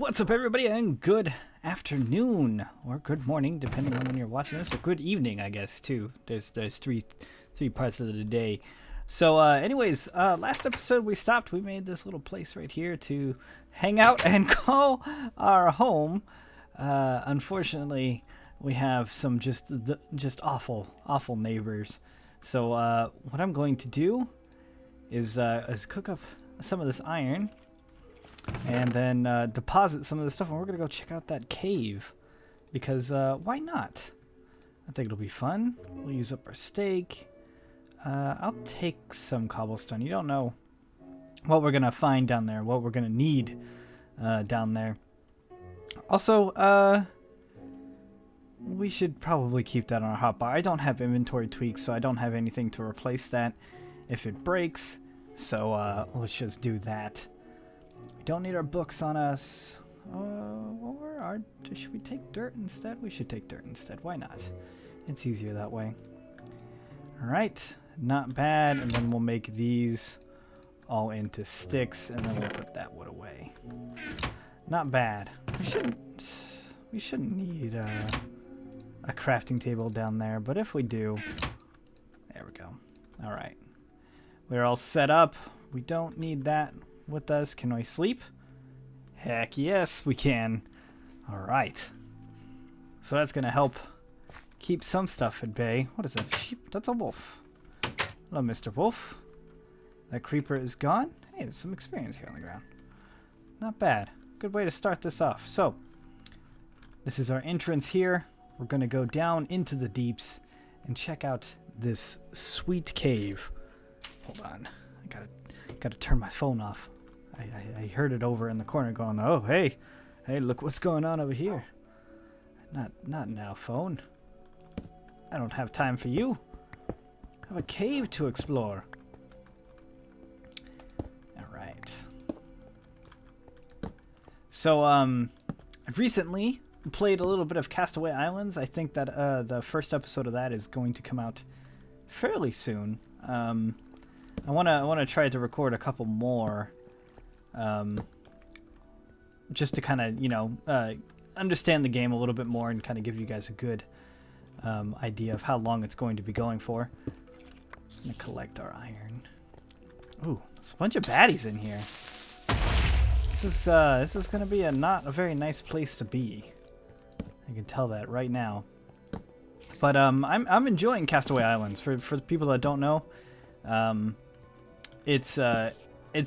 What's up, everybody, and good afternoon or good morning, depending on when you're watching this, or good evening, I guess, too. There's three parts of the day. So, anyways, last episode we stopped. We made this little place right here to hang out and call our home. Unfortunately, we have some just awful neighbors. So, what I'm going to do is cook up some of this iron. And then deposit some of the stuff, and we're gonna go check out that cave, because why not? I think it'll be fun. We'll use up our steak. I'll take some cobblestone. You don't know what we're gonna find down there, what we're gonna need down there. Also, we should probably keep that on our hotbar. I don't have inventory tweaks, so I don't have anything to replace that if it breaks. So let's just do that. We don't need our books on us. Should we take dirt instead? We should take dirt instead. Why not? It's easier that way. Alright, not bad. And then we'll make these all into sticks, and then we'll put that wood away. Not bad. We shouldn't need a crafting table down there, but if we do, there we go. Alright. We're all set up. We don't need that with us. Can we sleep? Heck yes, we can. Alright. So that's going to help keep some stuff at bay. What is that? Sheep? That's a wolf. Hello, Mr. Wolf. That creeper is gone. Hey, there's some experience here on the ground. Not bad. Good way to start this off. So, this is our entrance here. We're going to go down into the deeps and check out this sweet cave. Hold on. I gotta turn my phone off. I heard it over in the corner going, oh, hey, look what's going on over here. Not now, phone. I don't have time for you. I have a cave to explore. Alright. So, I've recently played a little bit of Castaway Islands. I think that the first episode of that is going to come out fairly soon. I wanna try to record a couple more. Just to kind of, understand the game a little bit more and kind of give you guys a good idea of how long it's going to be going for. I'm gonna collect our iron. Ooh, there's a bunch of baddies in here. This is gonna be not a very nice place to be. I can tell that right now. But I'm enjoying Castaway Islands. For the people that don't know, it's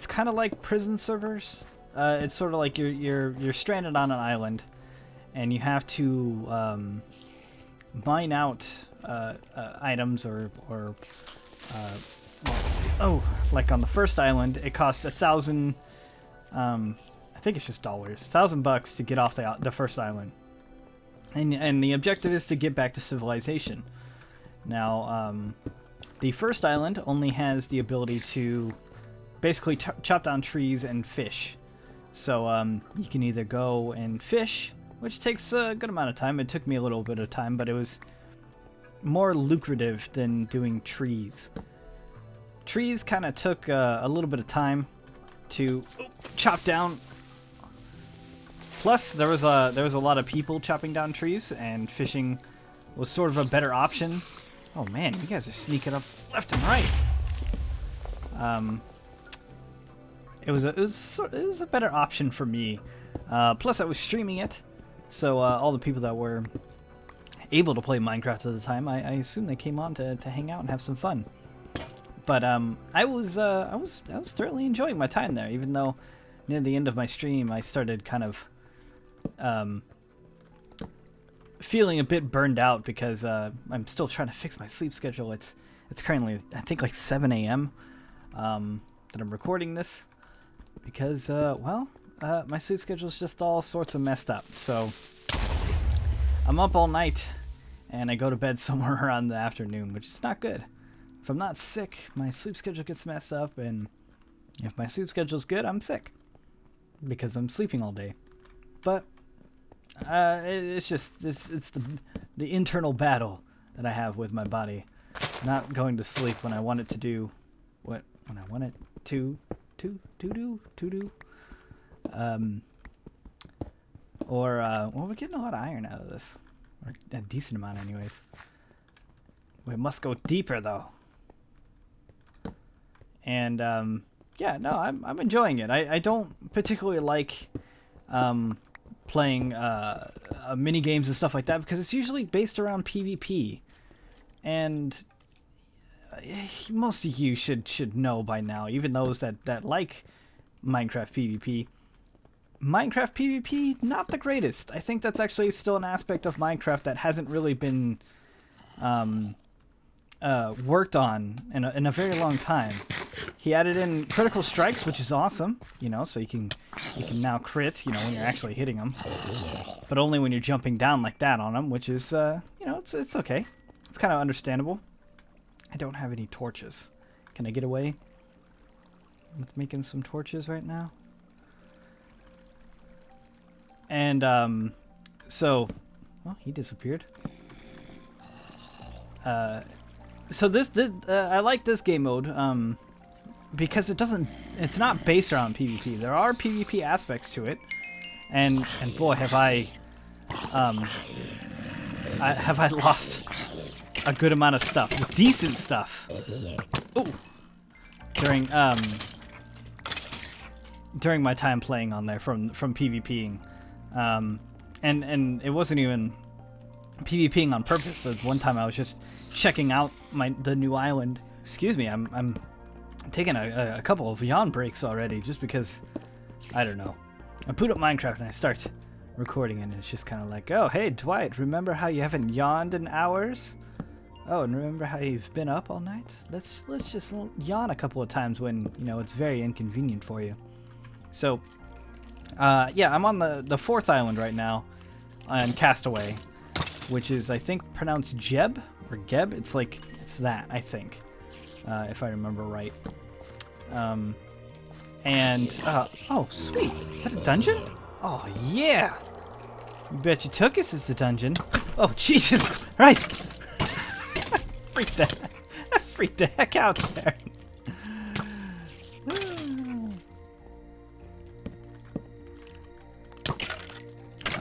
kind of like prison servers. It's sort of like you're stranded on an island, and you have to mine out items or like on the first island, it costs 1,000. I think it's just dollars, $1,000 to get off the first island, and the objective is to get back to civilization. Now, the first island only has the ability to basically chop down trees and fish. So you can either go and fish, which takes a good amount of time. It took me a little bit of time, but it was more lucrative than doing trees. Trees kind of took a little bit of time to chop down. Plus, there was a lot of people chopping down trees, and fishing was sort of a better option. Oh man, you guys are sneaking up left and right. It was a better option for me. Plus, I was streaming it, so all the people that were able to play Minecraft at the time, I assume they came on to hang out and have some fun. But I was thoroughly enjoying my time there, even though near the end of my stream I started kind of feeling a bit burned out because I'm still trying to fix my sleep schedule. It's currently, I think, like 7 a.m. That I'm recording this. Because, my sleep schedule is just all sorts of messed up. So, I'm up all night, and I go to bed somewhere around the afternoon, which is not good. If I'm not sick, my sleep schedule gets messed up, and if my sleep schedule's good, I'm sick. Because I'm sleeping all day. But, it's the internal battle that I have with my body. Not going to sleep when I want it to do when I want it to do. Or, well, we're getting a lot of iron out of this. Or a decent amount anyways. We must go deeper, though. And, yeah, no, I'm enjoying it. I don't particularly like playing mini games and stuff like that because it's usually based around PvP. And most of you should know by now, even those that like Minecraft PvP. Minecraft PvP, not the greatest. I think that's actually still an aspect of Minecraft that hasn't really been worked on in a very long time. He added in critical strikes, which is awesome, you know, so you can now crit, you know, when you're actually hitting them, but only when you're jumping down like that on them, which is, you know, it's okay. It's kind of understandable. I don't have any torches. Can I get away? Let's making some torches right now. And so, well, he disappeared. So this I like this game mode because it's not based around PvP. There are PvP aspects to it, and boy, have I lost a good amount of stuff, decent stuff. Ooh. During my time playing on there from PvPing, and it wasn't even PvPing on purpose. So one time I was just checking out the new island. Excuse me, I'm taking a couple of yawn breaks already just because I don't know. I boot up Minecraft and I start recording and it's just kind of like, oh hey Dwight, remember how you haven't yawned in hours? Oh, and remember how you've been up all night? Let's just yawn a couple of times when, you know, it's very inconvenient for you. So, yeah, I'm on the fourth island right now on Castaway, which is, I think, pronounced Jeb or Geb. It's like, it's that, I think, if I remember right. Oh, sweet. Is that a dungeon? Oh, yeah. You bet you took us as the dungeon. Oh, Jesus Christ. I freaked the heck out there.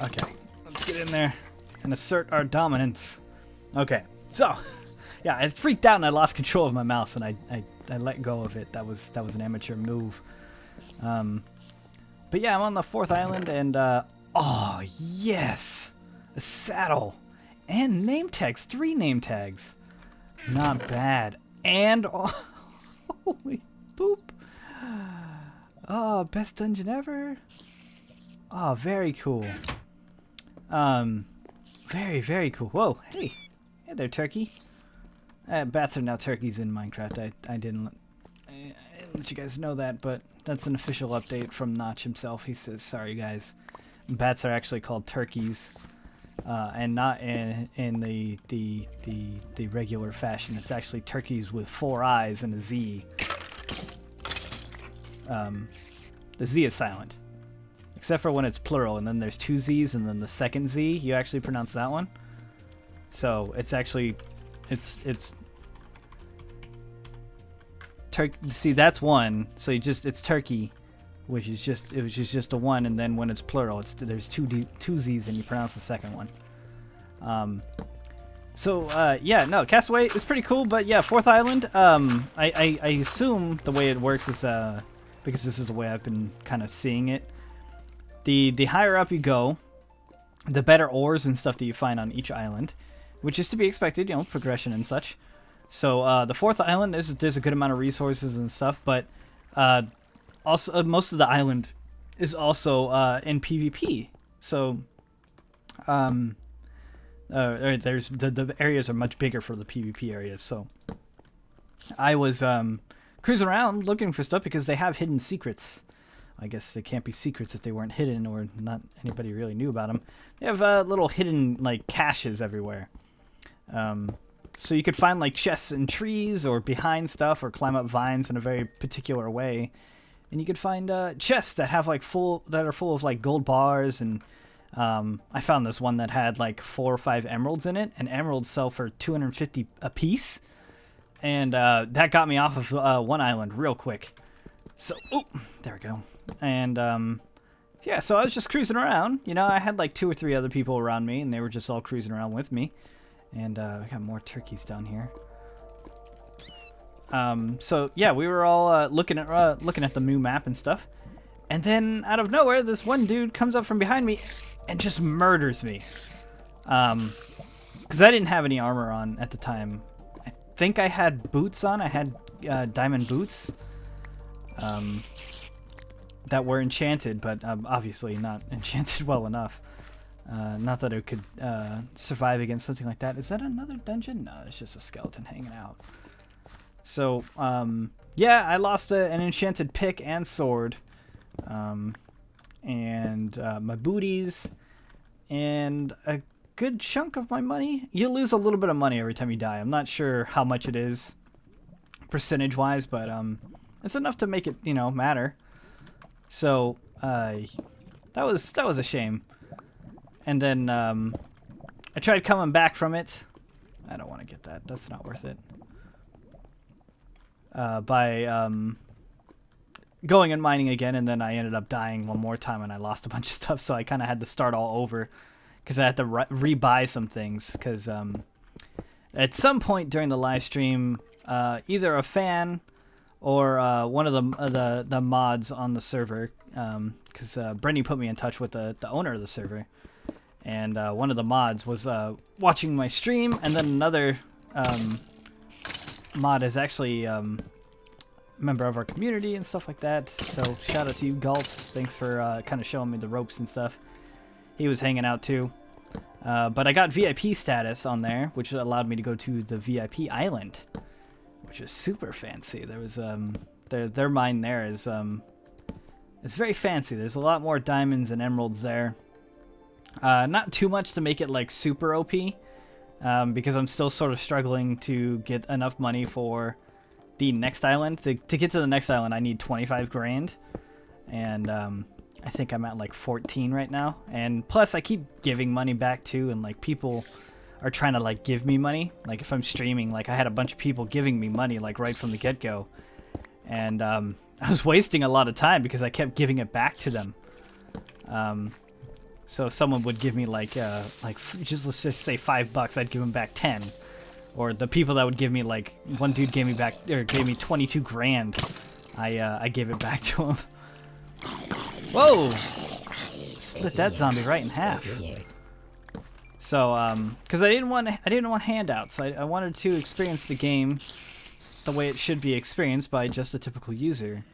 Okay, let's get in there and assert our dominance. Okay, so yeah, I freaked out and I lost control of my mouse and I let go of it. That was an amateur move. But yeah, I'm on the fourth island and oh yes, a saddle and name tags, 3 name tags. Not bad. And oh, holy poop. Oh, best dungeon ever. Oh, very cool. Very, very cool. Whoa, hey. Hey there, turkey. Bats are now turkeys in Minecraft. I didn't let you guys know that, but that's an official update from Notch himself. He says, sorry guys. Bats are actually called turkeys. And not in the regular fashion. It's actually turkeys with 4 eyes and a Z. The Z is silent, except for when it's plural, and then there's 2 Z's, and then the second Z you actually pronounce that one. So it's actually it's turkey. See, that's one. So it's turkey, which is just a 1, and then when it's plural, there's 2 Z's and you pronounce the second one. Yeah, no, Castaway is pretty cool, but yeah, fourth island. I assume the way it works is because this is the way I've been kind of seeing it. The higher up you go, the better ores and stuff that you find on each island, which is to be expected, you know, progression and such. So the fourth island there's a good amount of resources and stuff, but also, most of the island is also in PvP. So, there's the areas are much bigger for the PvP areas. So, I was cruising around looking for stuff because they have hidden secrets. I guess they can't be secrets if they weren't hidden or not anybody really knew about them. They have little hidden like caches everywhere. So you could find like chests in trees or behind stuff or climb up vines in a very particular way. And you could find chests that have like that are full of like gold bars, and I found this one that had like 4 or 5 emeralds in it, and emeralds sell for 250 a piece, and that got me off of one island real quick. So, oh, there we go. And yeah, so I was just cruising around. You know, I had like 2 or 3 other people around me, and they were just all cruising around with me. And we got more turkeys down here. So yeah, we were all looking at the new map and stuff. And then out of nowhere, this one dude comes up from behind me and just murders me. Because I didn't have any armor on at the time. I think I had boots on. I had diamond boots that were enchanted, but obviously not enchanted well enough. Not that it could survive against something like that. Is that another dungeon? No, it's just a skeleton hanging out. So, yeah, I lost an enchanted pick and sword. And my booties. And a good chunk of my money. You lose a little bit of money every time you die. I'm not sure how much it is percentage-wise, but it's enough to make it, you know, matter. So, that was a shame. And then I tried coming back from it. I don't want to get that. That's not worth it. By going and mining again, and then I ended up dying one more time, and I lost a bunch of stuff, so I kind of had to start all over because I had to rebuy some things. Because at some point during the live stream, either a fan or one of the mods on the server, because Brittany put me in touch with the owner of the server, and one of the mods was watching my stream, and then another mod is actually member of our community and stuff like that. So shout out to you, Galt. Thanks for kind of showing me the ropes and stuff. He was hanging out too. But I got VIP status on there, which allowed me to go to the VIP Island, which is super fancy. There was their mine there is it's very fancy. There's a lot more diamonds and emeralds there. Not too much to make it like super OP, because I'm still sort of struggling to get enough money for the next island. To get to the next island, I need 25 grand, and I think I'm at like 14 right now. And plus, I keep giving money back too, and like people are trying to like give me money. Like if I'm streaming, like I had a bunch of people giving me money like right from the get-go, and I was wasting a lot of time because I kept giving it back to them. So if someone would give me like just let's just say $5, I'd give them back 10. Or the people that would give me, like, one dude gave me back, or gave me 22 grand. I gave it back to him. Whoa! Split that zombie right in half. So, because I didn't want handouts. I wanted to experience the game the way it should be experienced by just a typical user.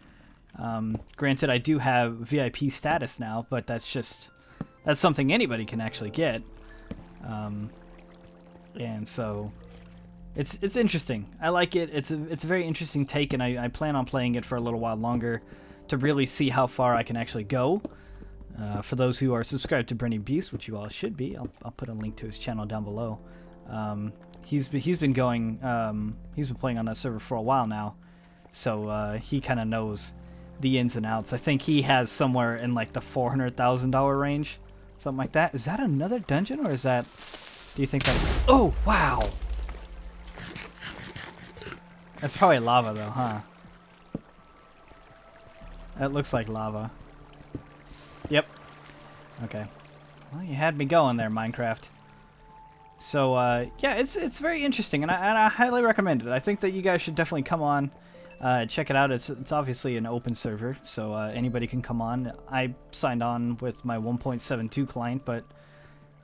Granted, I do have VIP status now, but that's something anybody can actually get. And so it's interesting. I like it. It's a very interesting take, and I plan on playing it for a little while longer to really see how far I can actually go. For those who are subscribed to Brenny Beast, which you all should be, I'll put a link to his channel down below. He's been playing on that server for a while now, so he kind of knows the ins and outs. I think he has somewhere in like the $400,000 range, something like that. Is that another dungeon, or is that? Do you think that's? Oh wow! That's probably lava though, huh? That looks like lava. Yep. Okay. Well, you had me going there, Minecraft. So yeah, it's very interesting, and I highly recommend it. I think that you guys should definitely come on, check it out. It's obviously an open server, so anybody can come on. I signed on with my 1.72 client, but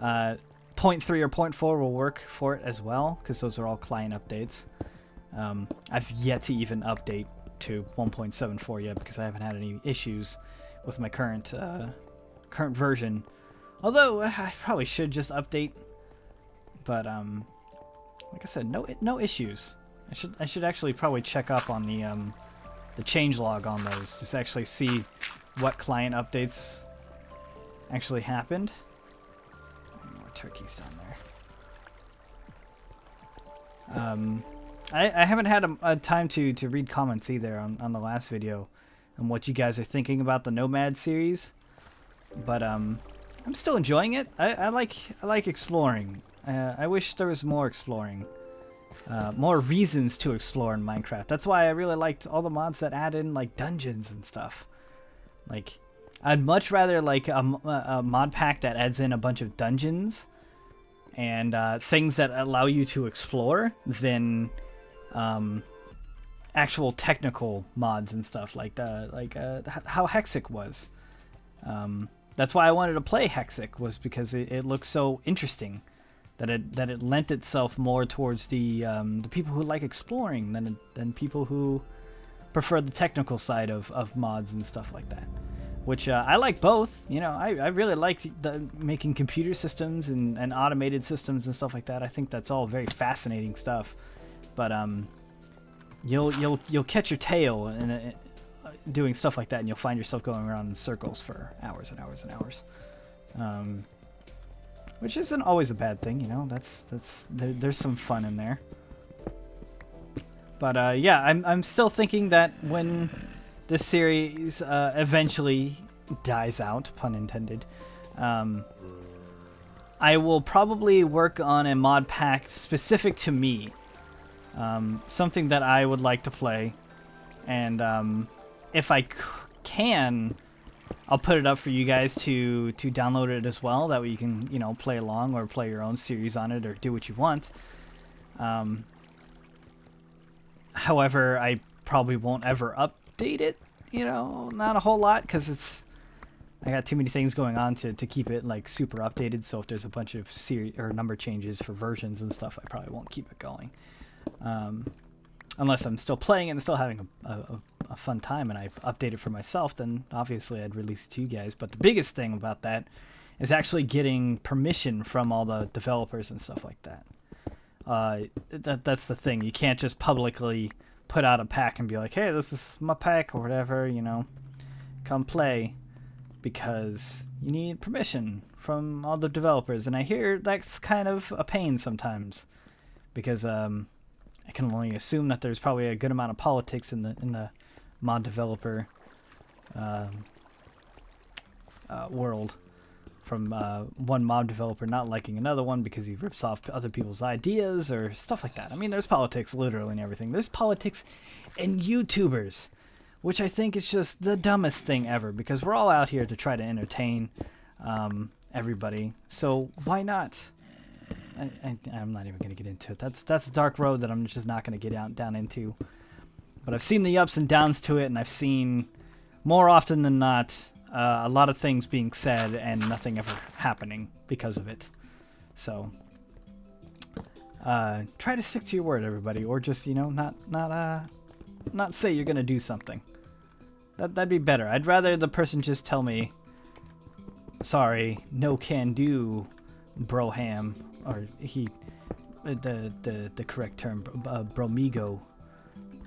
0.3 or 0.4 will work for it as well, because those are all client updates. I've yet to even update to 1.74 yet, because I haven't had any issues with my current version. Although I probably should just update. But like I said, no issues. I should actually probably check up on the changelog on those, just actually see what client updates actually happened. More turkeys down there. I haven't had a time to read comments either on the last video and what you guys are thinking about the Nomad series, but I'm still enjoying it. I like exploring. I wish there was more exploring, more reasons to explore in Minecraft. That's why I really liked all the mods that add in like dungeons and stuff. Like I'd much rather like a mod pack that adds in a bunch of dungeons and things that allow you to explore than actual technical mods and stuff like how Hexic was. That's why I wanted to play Hexic, was because it looks so interesting, that it lent itself more towards the people who like exploring than people who prefer the technical side of mods and stuff like that. Which I like both. You know, I really like making computer systems and automated systems and stuff like that. I think that's all very fascinating stuff. But you'll catch your tail in doing stuff like that, and you'll find yourself going around in circles for hours and hours and hours. Which isn't always a bad thing, you know. There's some fun in there. But yeah, I'm still thinking that when this series eventually dies out, pun intended, I will probably work on a mod pack specific to me, something that I would like to play, and if I can, I'll put it up for you guys to download it as well. That way you can, you know, play along or play your own series on it or do what you want. However, I probably won't ever update it, you know, not a whole lot, because I got too many things going on to keep it like super updated. So if there's a bunch of series or number changes for versions and stuff, I probably won't keep it going. Unless I'm still playing it and still having a fun time and I update it for myself, then obviously I'd release it to you guys. But the biggest thing about that is actually getting permission from all the developers and stuff like that. That's the thing. You can't just publicly put out a pack and be like, hey, this is my pack or whatever, you know, come play, because you need permission from all the developers. And I hear that's kind of a pain sometimes, because I can only assume that there's probably a good amount of politics in the mod developer world, from one mod developer not liking another one because he rips off other people's ideas or stuff like that. I mean, there's politics literally in everything. There's politics in YouTubers, which I think is just the dumbest thing ever, because we're all out here to try to entertain everybody. So why not? I'm not even going to get into it. That's a dark road that I'm just not going to get down into. But I've seen the ups and downs to it, and I've seen, more often than not, a lot of things being said and nothing ever happening because of it. So try to stick to your word, everybody, or just, you know, not say you're going to do something. That'd be better. I'd rather the person just tell me, sorry, no can do, broham, or the correct term, bromigo,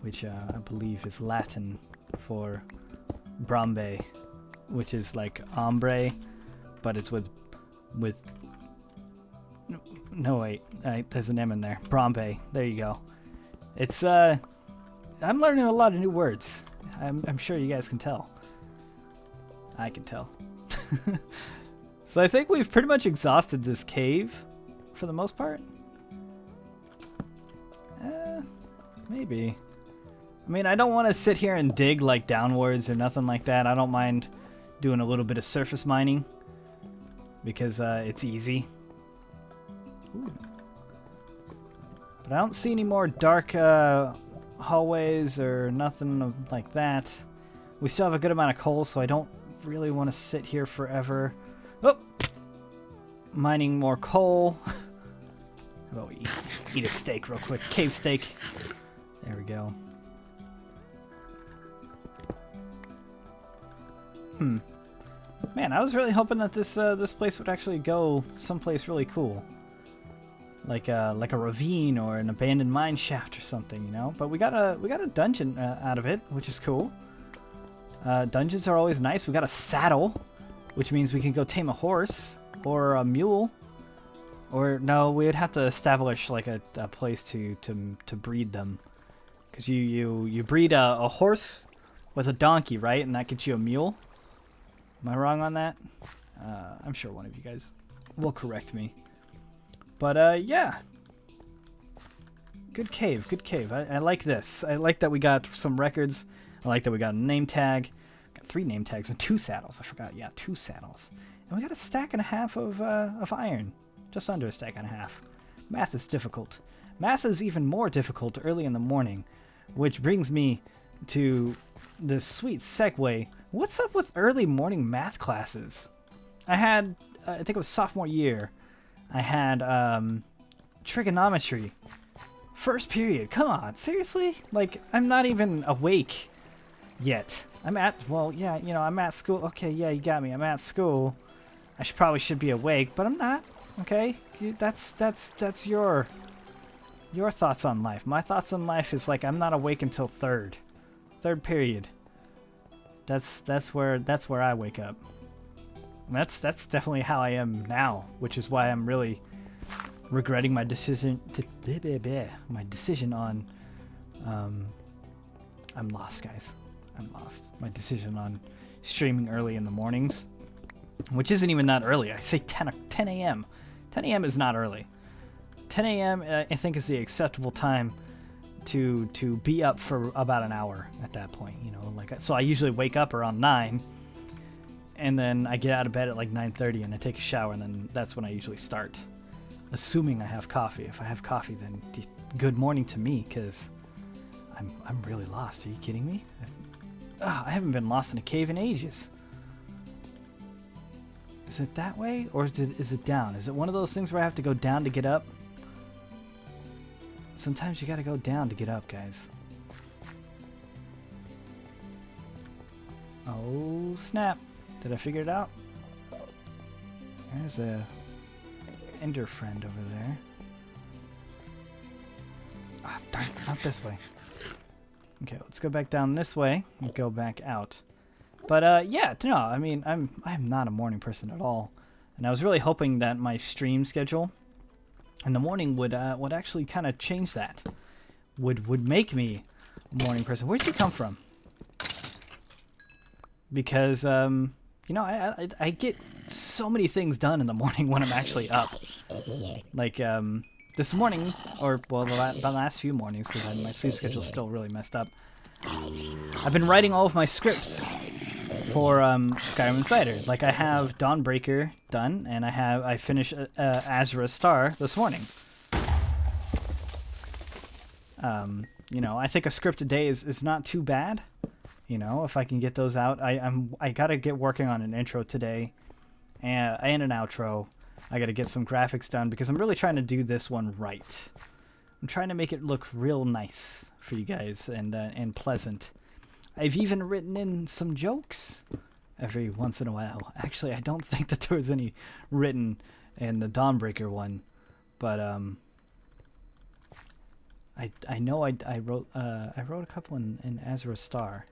which I believe is Latin for brambe, which is like ombre, but it's with no wait, there's an M in there. Brambe, there you go. It's I'm learning a lot of new words. I'm sure you guys can tell. I can tell. So I think we've pretty much exhausted this cave for the most part. Maybe. I mean, I don't want to sit here and dig like downwards or nothing like that. I don't mind doing a little bit of surface mining because it's easy. Ooh. But I don't see any more dark hallways or nothing like that. We still have a good amount of coal, so I don't really want to sit here forever. Oh! Mining more coal. How about we eat a steak real quick? Cave steak. There we go. Man, I was really hoping that this place would actually go someplace really cool, like a ravine or an abandoned mine shaft or something, you know. But we got a dungeon out of it, which is cool. Dungeons are always nice. We got a saddle, which means we can go tame a horse or a mule, or no, we would have to establish like a place to breed them, because you breed a horse with a donkey, right, and that gets you a mule. Am I wrong on that? I'm sure one of you guys will correct me. But yeah. Good cave, good cave. I like this. I like that we got some records. I like that we got a name tag. Got 3 name tags and 2 saddles. I forgot. Yeah, 2 saddles. And we got a stack and a half of iron. Just under a stack and a half. Math is difficult. Math is even more difficult early in the morning, which brings me to this sweet segue. What's up with early morning math classes? I had, I think it was sophomore year, I had trigonometry. First period. Come on, seriously? Like, I'm not even awake yet. I'm at, well, yeah, you know, I'm at school. Okay, yeah, you got me. I'm at school. I probably should be awake, but I'm not. Okay? That's your thoughts on life. My thoughts on life is like I'm not awake until third period. That's where I wake up. And that's definitely how I am now, which is why I'm really regretting my decision on I'm lost, guys. I'm lost. My decision on streaming early in the mornings, which isn't even that early. I say 10 a.m. 10 a.m. is not early. 10 a.m. I think is the acceptable time to be up for about an hour at that point. You know, like, so I usually wake up around 9, and then I get out of bed at like 9:30, and I take a shower, and then that's when I usually start. Assuming I have coffee. If I have coffee, then good morning to me, because I'm really lost. Are you kidding me? I haven't been lost in a cave in ages. Is it that way, or is it down? Is it one of those things where I have to go down to get up? Sometimes you gotta go down to get up, guys. Oh, snap. Did I figure it out? There's a ender friend over there. Ah, darn, not this way. Okay, let's go back down this way and go back out. But yeah, no, I mean, I'm not a morning person at all, and I was really hoping that my stream schedule in the morning would actually kind of change that. Would make me a morning person. Where'd you come from? Because you know, I get so many things done in the morning when I'm actually up. Like this morning, or well, the last few mornings, because my sleep schedule's still really messed up. I've been writing all of my scripts for Skyrim Insider. Like, I have Dawnbreaker done, and I finished Azura's Star this morning. You know, I think a script a day is not too bad. You know, if I can get those out. I gotta get working on an intro today, and an outro. I gotta get some graphics done, because I'm really trying to do this one right. I'm trying to make it look real nice for you guys, and pleasant. I've even written in some jokes every once in a while. Actually, I don't think that there was any written in the Dawnbreaker one, but I know I wrote a couple in Azura's Star,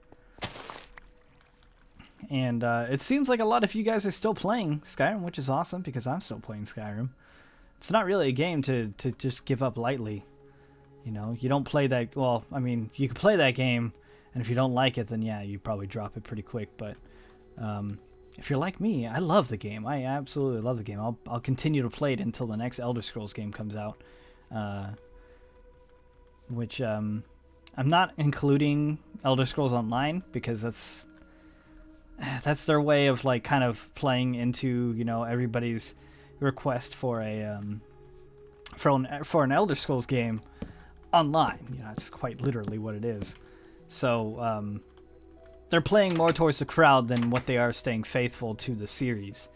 and it seems like a lot of you guys are still playing Skyrim, which is awesome, because I'm still playing Skyrim. It's not really a game to just give up lightly. You know, you don't play that. Well, I mean, you can play that game, and if you don't like it, then yeah, you probably drop it pretty quick. But if you're like me, I love the game. I absolutely love the game. I'll continue to play it until the next Elder Scrolls game comes out, which I'm not including Elder Scrolls Online, because that's their way of like kind of playing into, you know, everybody's request for a for an Elder Scrolls game online. You know, it's quite literally what it is. So they're playing more towards the crowd than what they are staying faithful to the series,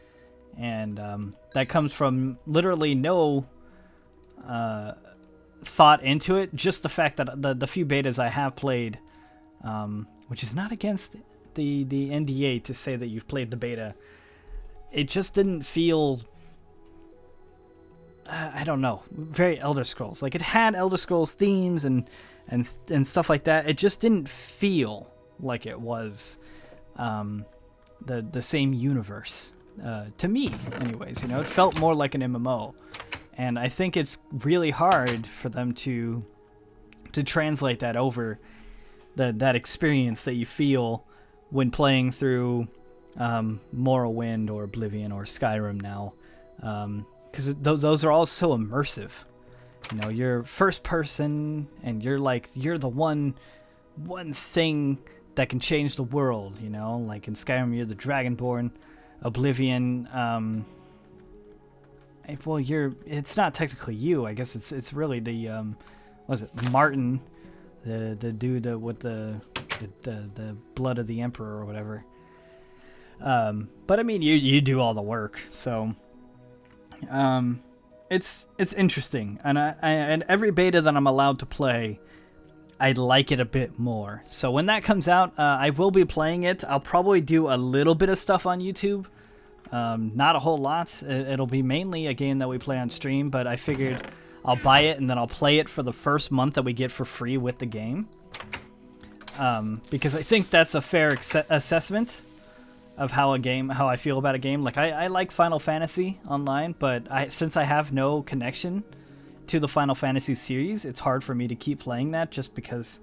and that comes from literally no thought into it. Just the fact that the few betas I have played, which is not against the NDA to say that you've played the beta, it just didn't feel, I don't know, very Elder Scrolls. Like, it had Elder Scrolls themes and stuff like that. It just didn't feel like it was the same universe to me, anyways. You know, it felt more like an MMO, and I think it's really hard for them to translate that over that experience that you feel when playing through Morrowind or Oblivion or Skyrim now, because those are all so immersive. You know, you're first person, and you're the one thing that can change the world, you know? Like in Skyrim, you're the Dragonborn. Oblivion, well, it's not technically you. I guess it's really the, what was it, Martin, the dude with the blood of the Emperor or whatever. But I mean, you do all the work, so it's interesting, and every beta that I'm allowed to play, I like it a bit more. So when that comes out, I will be playing it. I'll probably do a little bit of stuff on YouTube, not a whole lot. It'll be mainly a game that we play on stream, but I figured I'll buy it and then I'll play it for the first month that we get for free with the game, because I think that's a fair assessment of how I feel about a game. Like I like Final Fantasy Online, but since I have no connection to the Final Fantasy series, it's hard for me to keep playing that just because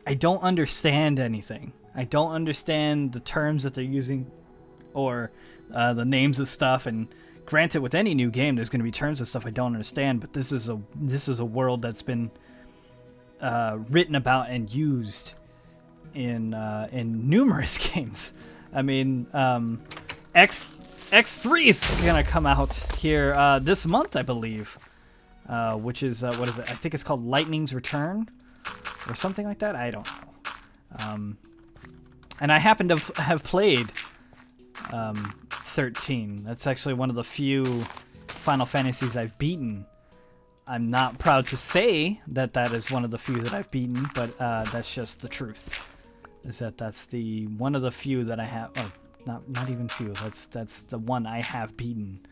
I don't understand anything. I don't understand the terms that they're using or the names of stuff. And granted, with any new game, there's going to be terms and stuff I don't understand. But this is a world that's been written about and used in numerous games. I mean, X3 is gonna come out here this month, I believe. Which is, what is it? I think it's called Lightning's Return or something like that. I don't know. And I happen to have played 13. That's actually one of the few Final Fantasies I've beaten. I'm not proud to say that is one of the few that I've beaten, but that's just the truth. That's the one of the few that I have. Oh, not even few. That's the one I have beaten.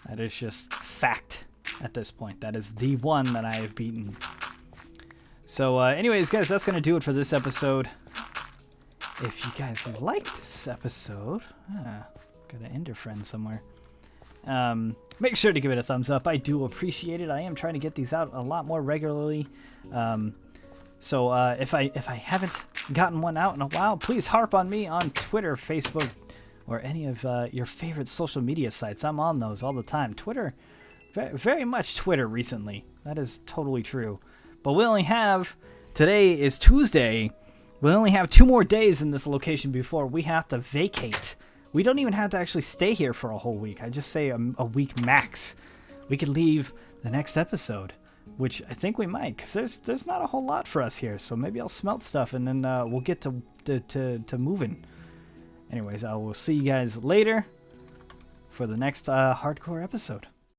That is just fact. At this point, that is the one that I have beaten. So anyways, guys, that's gonna do it for this episode. If you guys liked this episode, got an ender friend somewhere, make sure to give it a thumbs up. I do appreciate it. I am trying to get these out a lot more regularly, so if I haven't gotten one out in a while, please harp on me on Twitter, Facebook, or any of your favorite social media sites. I'm on those all the time. Twitter, very much Twitter recently. That is totally true. But we only have, today is Tuesday, we only have 2 more days in this location before we have to vacate. We don't even have to actually stay here for a whole week. I just say a week max. We could leave the next episode, which I think we might, because there's not a whole lot for us here. So maybe I'll smelt stuff and then we'll get to moving. Anyways, I will see you guys later for the next hardcore episode.